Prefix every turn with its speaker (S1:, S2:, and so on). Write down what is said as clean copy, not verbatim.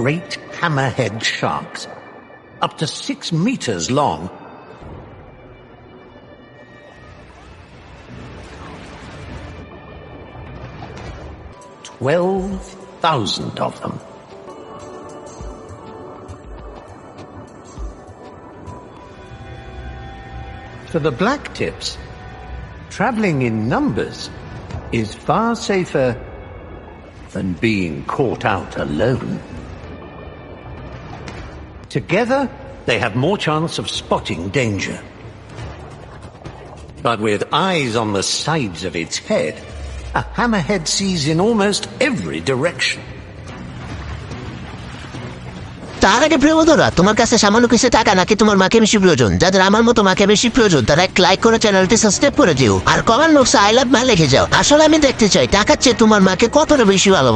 S1: great hammerhead sharks, up to 6 meters long. $12,000 of them. For the blacktips, traveling in numbers is far safer than being caught out alone. Together, they have more chance of spotting danger. But with eyes on the sides of its head, a hammerhead sees in almost every direction.
S2: তার আগে প্রিয় বন্ধুরা, তোমার কাছে সামান্য কিছু টাকা নাকি তোমার মাকে বেশি প্রয়োজন? যাদের আমার মতো মাকে বেশি প্রয়োজন তারা এক লাইক করে চ্যানেলটি সাবস্ক্রাইব করে দিও আর কমেন্ট বক্সে আই লাভ মা লিখে যাও। আসলে আমি দেখতে চাই টাকার চেয়ে তোমার মাকে কতটা বেশি ভালো।